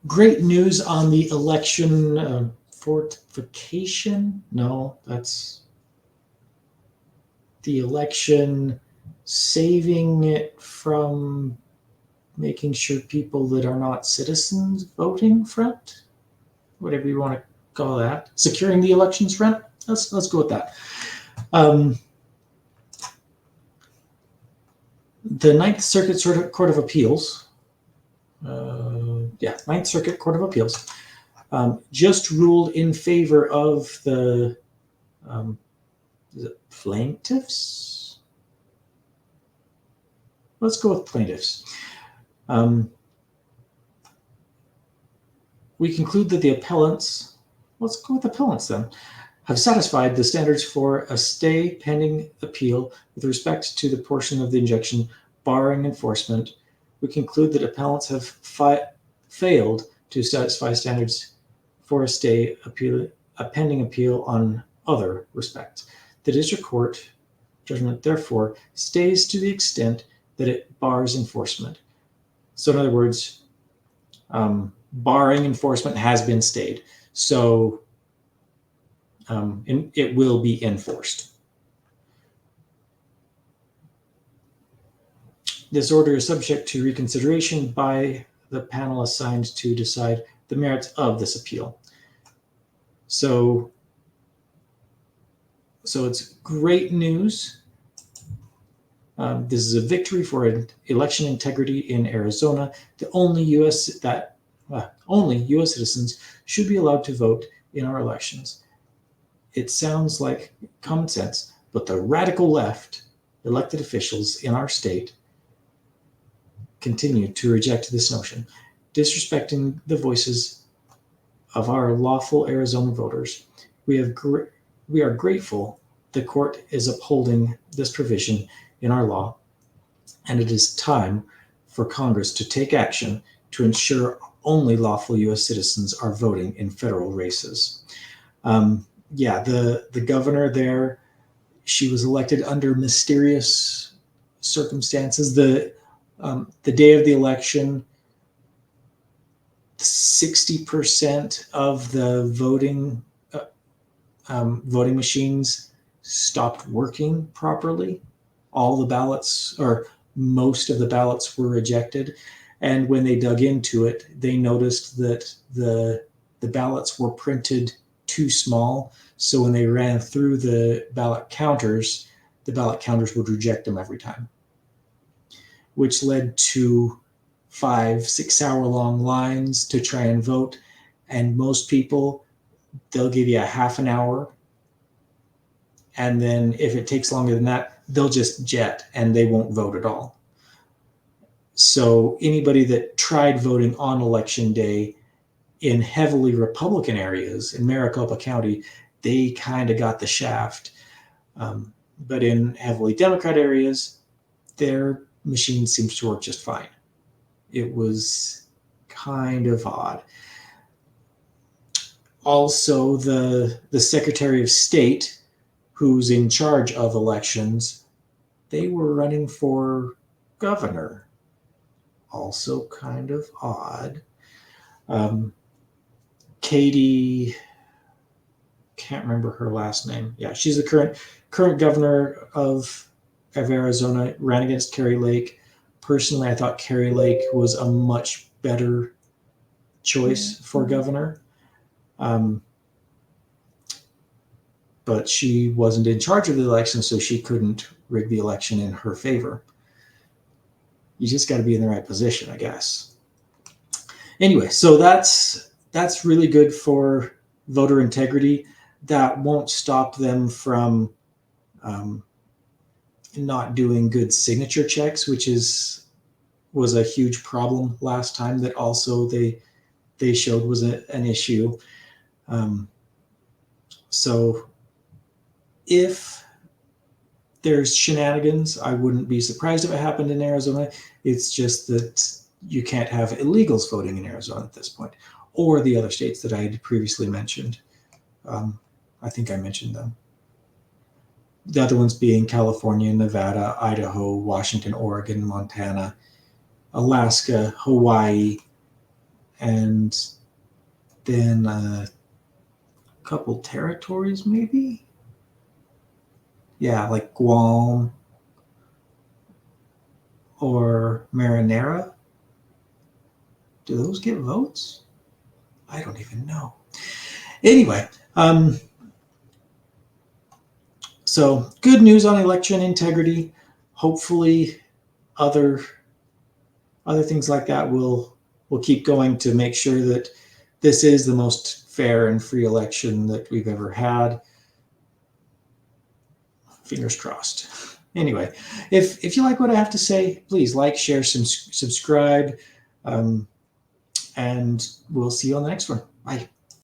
Great news on the election fortification. No, that's the election saving it from making sure people that are not citizens voting front, whatever you want to call that, securing the elections front. Let's go with that. Um, the Ninth Circuit Court of Appeals, Ninth Circuit Court of Appeals, just ruled in favor of the plaintiffs. Let's go with plaintiffs. We conclude that the appellants, let's go with appellants then, have satisfied the standards for a stay pending appeal with respect to the portion of the injunction barring enforcement. We conclude that appellants have failed to satisfy standards for a stay a pending appeal on other respects. The district court judgment, therefore, stays to the extent that it bars enforcement. So in other words, barring enforcement has been stayed. So it will be enforced. This order is subject to reconsideration by the panel assigned to decide the merits of this appeal. So it's great news. This is a victory for election integrity in Arizona. The only U.S. citizens should be allowed to vote in our elections. It sounds like common sense, but the radical left elected officials in our state continue to reject this notion, disrespecting the voices of our lawful Arizona voters. We are grateful the court is upholding this provision in our law, and it is time for Congress to take action to ensure only lawful U.S. citizens are voting in federal races. The governor there, she was elected under mysterious circumstances. The day of the election, 60% of the voting machines stopped working properly. All the ballots, or most of the ballots, were rejected. And when they dug into it, they noticed that the ballots were printed too small. So when they ran through the ballot counters would reject them every time, which led to 5-6 hour long lines to try and vote. And most people, they'll give you a half an hour. And then if it takes longer than that, they'll just jet and they won't vote at all. So anybody that tried voting on election day in heavily Republican areas in Maricopa County, they kind of got the shaft. But in heavily Democrat areas, their machine seems to work just fine. It was kind of odd. Also, the Secretary of State, who's in charge of elections, they were running for governor. Also kind of odd. Katie, can't remember her last name. Yeah, she's the current governor of Arizona, ran against Kari Lake. Personally, I thought Kari Lake was a much better choice for governor. But she wasn't in charge of the election, so she couldn't rig the election in her favor. You just got to be in the right position, I guess. Anyway, so that's really good for voter integrity. That won't stop them from not doing good signature checks, which was a huge problem last time that also they showed was an issue. So if there's shenanigans, I wouldn't be surprised if it happened in Arizona. It's just that you can't have illegals voting in Arizona at this point, or the other states that I had previously mentioned. I think I mentioned them. The other ones being California, Nevada, Idaho, Washington, Oregon, Montana, Alaska, Hawaii, and then a couple territories, maybe. Yeah, like Guam or Marinara. Do those get votes? I don't even know. Anyway, so good news on election integrity. Hopefully, other things like that will keep going to make sure that this is the most fair and free election that we've ever had. Fingers crossed. Anyway, if you like what I have to say, please like, share, subscribe, and we'll see you on the next one. Bye.